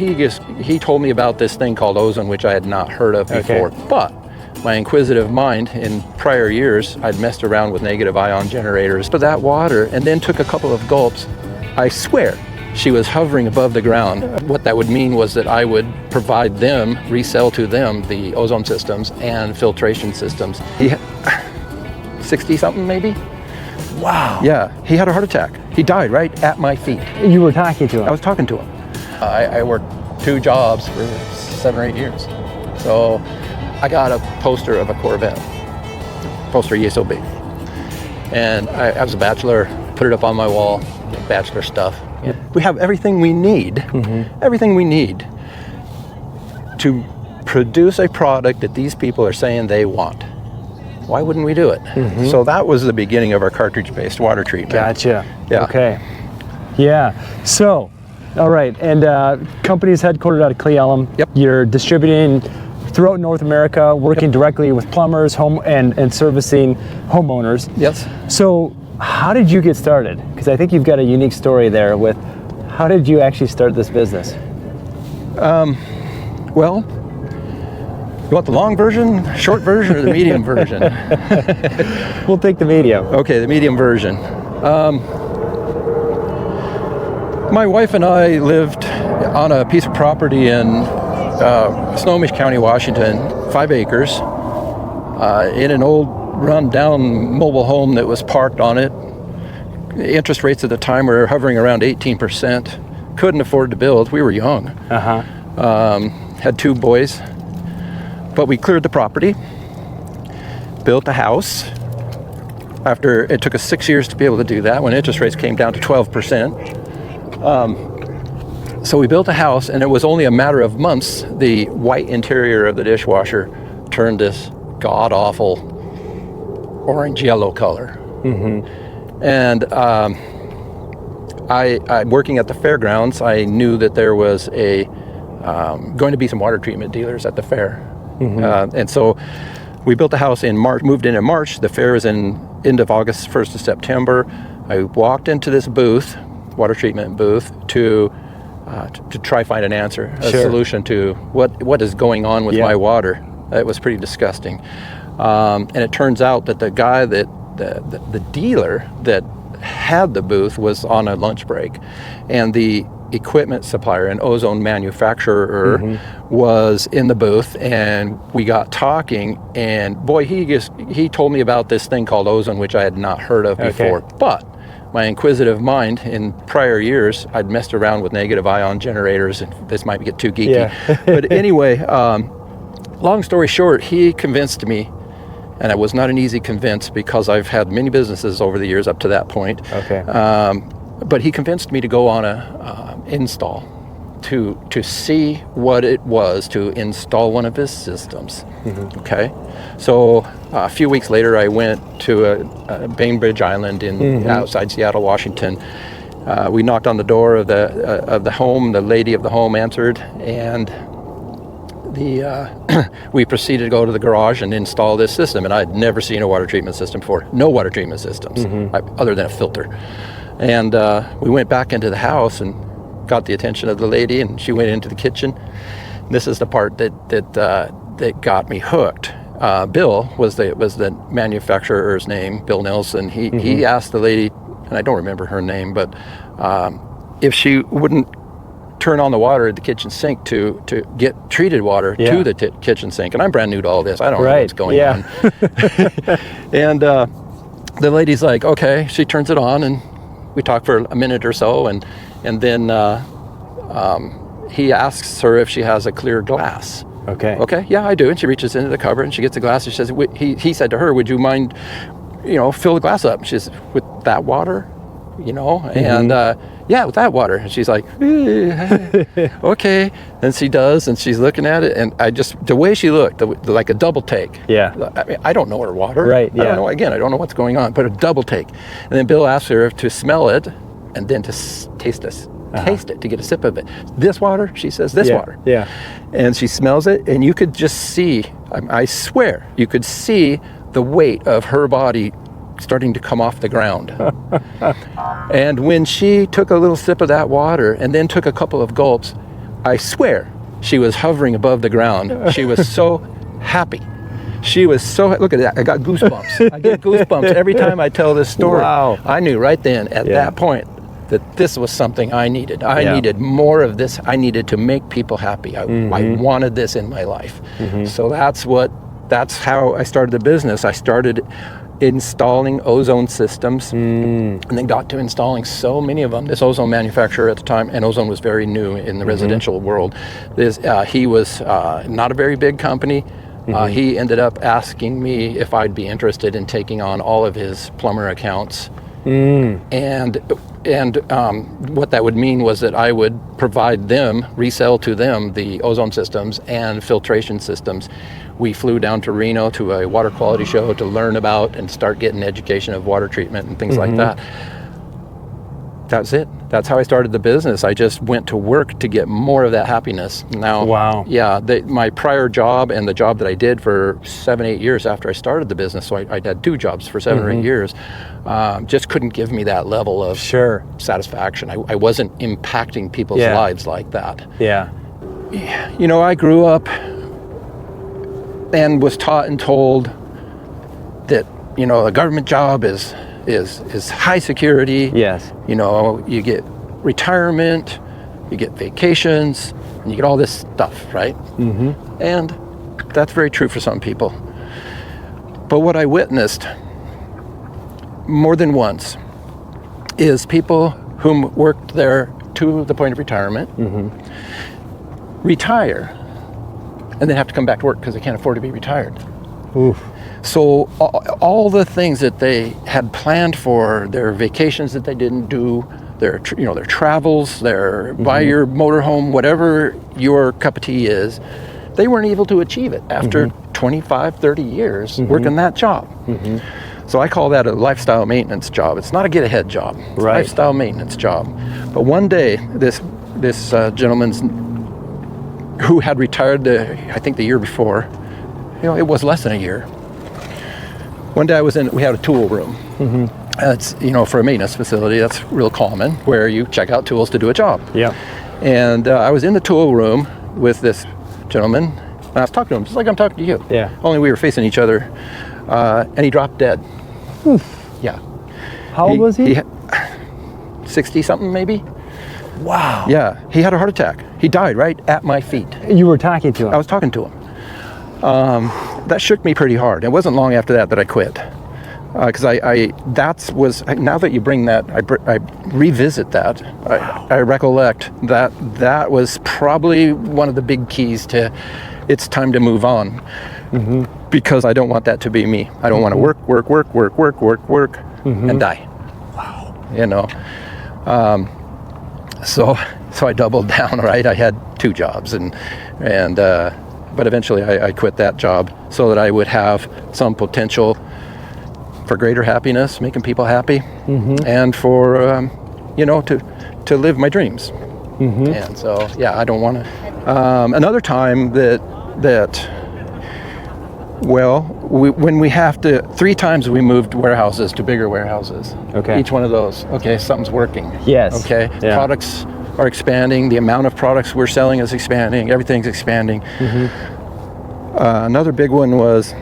He told me about this thing called ozone, which I had not heard of before. Okay. But my inquisitive mind in prior years, I'd messed around with negative ion generators for that water and then took a couple of gulps. I swear, she was hovering above the ground. What that would mean was that I would provide them, resell to them, the ozone systems and filtration systems. 60-something maybe? Wow. Yeah, he had a heart attack. He died right at my feet. You were talking to him? I was talking to him. I worked 2 jobs for 7 or 8 years. So I got a poster of a Corvette, poster ESOB. And I was a bachelor, put it up on my wall, bachelor stuff. Yeah. We have everything we need, everything we need to produce a product that these people are saying they want. Why wouldn't we do it? So that was the beginning of our cartridge-based water treatment. Gotcha. Yeah. Okay. Yeah. So, all right. And company's headquartered out of Cle Elum. Yep. You're distributing throughout North America, working directly with plumbers, and servicing homeowners. Yes. So, how did you get started? Because I think you've got a unique story there with how did you actually start this business? Well, you want the long version, short version, or the medium version? We'll take the medium. Okay, the medium version. My wife and I lived on a piece of property in Snohomish County, Washington, 5 acres, in an old run-down mobile home that was parked on it. Interest rates at the time were hovering around 18%. Couldn't afford to build. We were young. Had 2 boys. But we cleared the property, built a house. After it took us 6 years to be able to do that, when interest rates came down to 12%. So we built a house, and it was only a matter of months the white interior of the dishwasher turned this god-awful orange-yellow color. And I working at the fairgrounds, I knew that there was going to be some water treatment dealers at the fair. And so we built the house in March, moved in March. The fair was in end of August, 1st of September. I walked into this booth, water treatment booth, to try find an answer, a solution to what is going on with my water. It was pretty disgusting. And it turns out that the guy that the dealer that had the booth was on a lunch break, and the equipment supplier, an ozone manufacturer, was in the booth, and we got talking, and boy, he told me about this thing called ozone, which I had not heard of before. But my inquisitive mind in prior years, I'd messed around with negative ion generators, and this might get too geeky. But anyway, long story short, he convinced me, and it was not an easy convince because I've had many businesses over the years up to that point. But he convinced me to go on a install to see what it was to install one of his systems. So a few weeks later, I went to Bainbridge Island in outside Seattle, Washington. We knocked on the door of the home. The lady of the home answered, and we proceeded to go to the garage and install this system. And I'd never seen a water treatment system before. No water treatment systems, other than a filter. And we went back into the house and got the attention of the lady, and she went into the kitchen. This is the part that got me hooked. Bill was the manufacturer's name, Bill Nelson. He asked the lady, and I don't remember her name, but if she wouldn't turn on the water at the kitchen sink to get treated water to the kitchen sink. And I'm brand new to all this. I don't know what's going on. And the lady's like, okay. She turns it on, and we talk for a minute or so, and then he asks her if she has a clear glass. Okay, yeah, I do. And she reaches into the cupboard and she gets a glass, and she says, he said to her, would you mind, fill the glass up? And she says, with that water, and yeah, with that water. And she's like, okay. And she does, and she's looking at it, and the way she looked, like a double take. I mean, I don't know her water. I don't know, again, I don't know what's going on, but a double take. And then Bill asked her to smell it and then to taste it, to get a sip of it. This water, she says, this water. And she smells it, and you could just see, I swear, you could see the weight of her body starting to come off the ground. And when she took a little sip of that water and then took a couple of gulps, I swear, she was hovering above the ground. She was so happy. She was so, look at that, I got goosebumps. I get goosebumps every time I tell this story. Wow. I knew right then, at that point, that this was something I needed. I needed more of this. I needed to make people happy. I wanted this in my life. So that's how I started the business. I started installing ozone systems and then got to installing so many of them. This ozone manufacturer at the time, and ozone was very new in the residential world. He was not a very big company. He ended up asking me if I'd be interested in taking on all of his plumber accounts. And what that would mean was that I would provide them, resell to them the ozone systems and filtration systems. We flew down to Reno to a water quality show to learn about and start getting education of water treatment and things like that. That's it. That's how I started the business. I just went to work to get more of that happiness. Now, my prior job and the job that I did for 7-8 years after I started the business, so I had 2 jobs for 7 or 8 years, just couldn't give me that level of satisfaction. I wasn't impacting people's lives like that. You know, I grew up and was taught and told that, you know, a government job is high security. You know, you get retirement, you get vacations, and you get all this stuff, right? And that's very true for some people. But what I witnessed more than once is people whom worked there to the point of retirement retire, and then have to come back to work because they can't afford to be retired. So all the things that they had planned for, their vacations that they didn't do, their travels, their buy your motorhome, whatever your cup of tea is, they weren't able to achieve it after 25, 30 years working that job. So I call that a lifestyle maintenance job. It's not a get ahead job. It's a lifestyle maintenance job. But one day, this gentleman's who had retired I think the year before, you know, it was less than a year. One day we had a tool room. It's, you know, for a maintenance facility, that's real common, where you check out tools to do a job. And I was in the tool room with this gentleman, and I was talking to him just like I'm talking to you. Only we were facing each other, and he dropped dead. How old was he? 60-something maybe. Wow. He had a heart attack. He died right at my feet. You were talking to him? I was talking to him. That shook me pretty hard. It wasn't long after that I quit, because now that you bring that, I revisit that. I recollect that was probably one of the big keys to it's time to move on, because I don't want that to be me. I don't want to work, and die. You know. So I doubled down, right? I had 2 jobs, but eventually I quit that job so that I would have some potential for greater happiness, making people happy, and for, you know, to live my dreams. And so, I don't want to. Another time when we have to, 3 times we moved warehouses to bigger warehouses. Each one of those, something's working. Products are expanding. The amount of products we're selling is expanding. Everything's expanding. Another big one was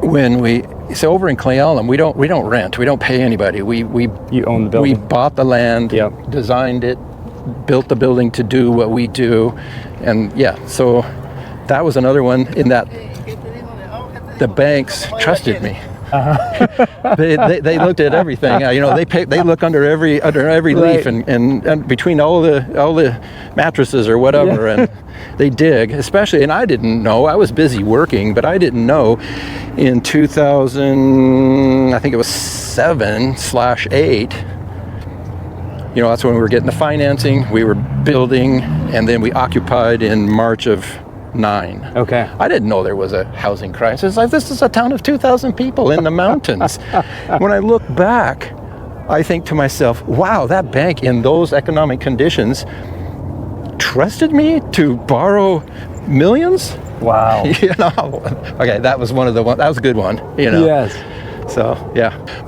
when so over in Clay Elum, we don't rent. We don't pay anybody. You own the building. We bought the land, designed it, built the building to do what we do, and so that was another one in that the banks trusted me. They looked at everything. You know, they look under every leaf and between all the mattresses or whatever, and they dig. Especially, and I didn't know. I was busy working, but I didn't know. In 2000, I think it was 7/8. You know, that's when we were getting the financing. We were building, and then we occupied in March of 9. I didn't know there was a housing crisis. This is a town of 2,000 people in the mountains. When I look back, I think to myself, wow, that bank in those economic conditions trusted me to borrow millions? Wow. You know, that was that was a good one, you know. So,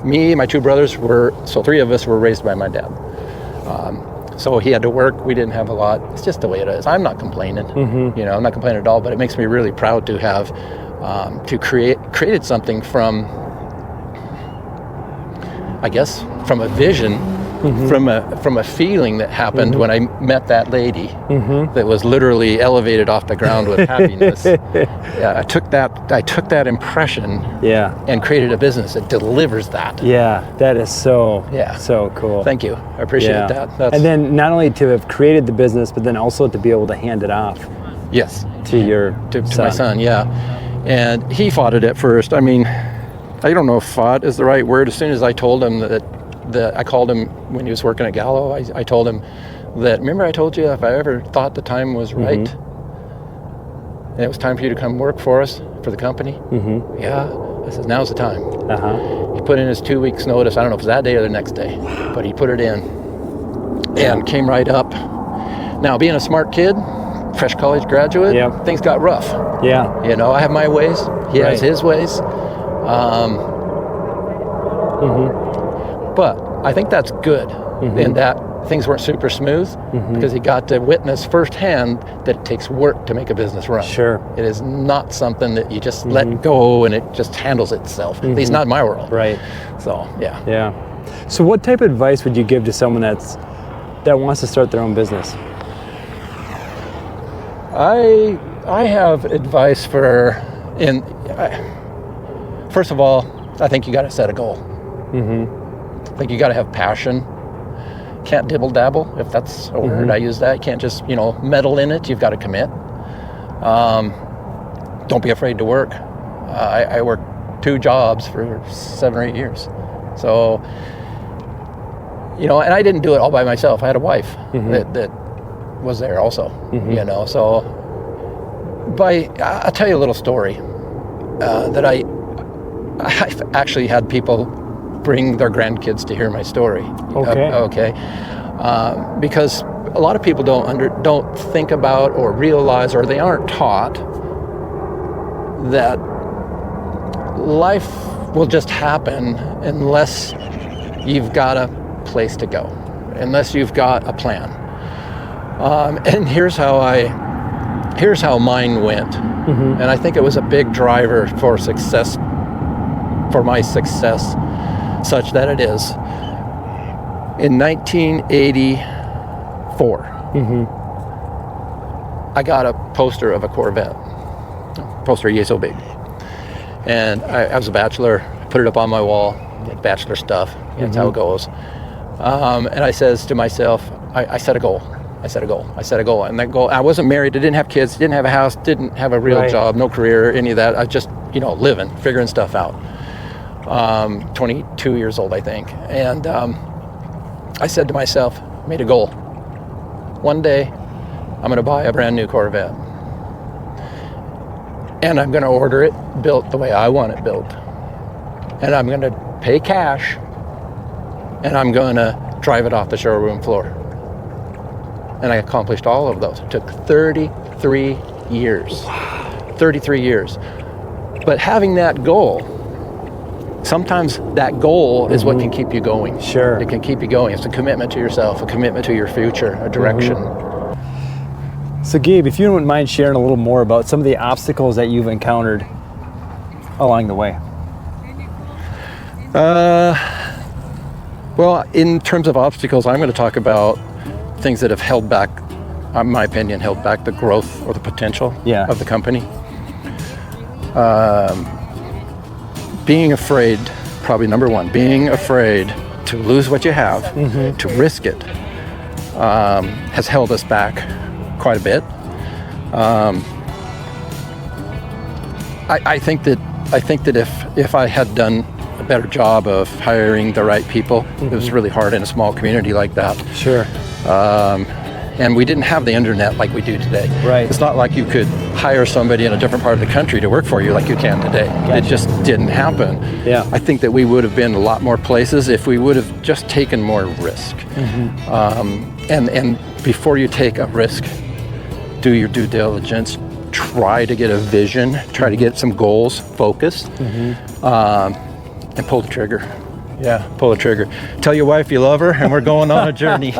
me, my 2 brothers 3 of us were raised by my dad. So he had to work. We didn't have a lot. It's just the way it is. I'm not complaining. You know, I'm not complaining at all. But it makes me really proud to have created something from, I guess, from a vision, from a feeling that happened when I met that lady that was literally elevated off the ground with happiness. Yeah, I took that impression and created a business that delivers that. Yeah, that is so cool. Thank you. I appreciate that. And then not only to have created the business, but then also to be able to hand it off. Yes. To your to my son, yeah. And he fought it at first. I mean, I don't know if fought is the right word. As soon as I told him that I called him when he was working at Gallo, I told him that, remember I told you if I ever thought the time was right and it was time for you to come work for us, for the company? Yeah. I said, now's the time. He put in his 2 weeks notice. I don't know if it was that day or the next day, but he put it in and came right up. Now, being a smart kid, fresh college graduate, things got rough. Yeah. You know, I have my ways. He has his ways. But I think that's good in that things weren't super smooth because he got to witness firsthand that it takes work to make a business run. Sure. It is not something that you just let go and it just handles itself. At least not in my world. Right. So, yeah. Yeah. So what type of advice would you give to someone that wants to start their own business? I have advice first of all, I think you got to set a goal. I think you got to have passion. Can't dibble dabble, if that's a word. I use that. You can't just, meddle in it. You've got to commit. Don't be afraid to work. I worked 2 jobs for 7 or 8 years. So, and I didn't do it all by myself. I had a wife that was there also, so. But I'll tell you a little story that I've actually had people bring their grandkids to hear my story. Okay. Because a lot of people don't think about or realize, or they aren't taught that life will just happen unless you've got a place to go, unless you've got a plan. And here's how mine went. And I think it was a big driver for my success, such that it is. In 1984, I got a poster of a Corvette, poster yay so big. And I was a bachelor, put it up on my wall, did bachelor stuff, that's how it goes. And I says to myself, I set a goal. And that goal, I wasn't married, I didn't have kids, didn't have a house, didn't have a real job, no career, any of that. I just, living, figuring stuff out. 22 years old, I think. And I said to myself, made a goal. One day, I'm going to buy a brand new Corvette. And I'm going to order it built the way I want it built. And I'm going to pay cash. And I'm going to drive it off the showroom floor. And I accomplished all of those. It took 33 years. 33 years. But having that goal, sometimes that goal is what can keep you going. Sure. It can keep you going. It's a commitment to yourself, a commitment to your future, a direction. So Gabe, if you wouldn't mind sharing a little more about some of the obstacles that you've encountered along the way. Well, in terms of obstacles, I'm going to talk about things that have held back, in my opinion, held back the growth or the potential of the company. Being afraid, probably number one, being afraid to lose what you have, to risk it, has held us back quite a bit. I think that if I had done a better job of hiring the right people, it was really hard in a small community like that. Sure. And we didn't have the internet like we do today. Right. It's not like you could hire somebody in a different part of the country to work for you like you can today. Gotcha. It just didn't happen. Yeah. I think that we would have been a lot more places if we would have just taken more risk. And before you take a risk, do your due diligence, try to get a vision, try to get some goals focused, and pull the trigger. Yeah. pull a trigger. Tell your wife you love her, and we're going on a journey.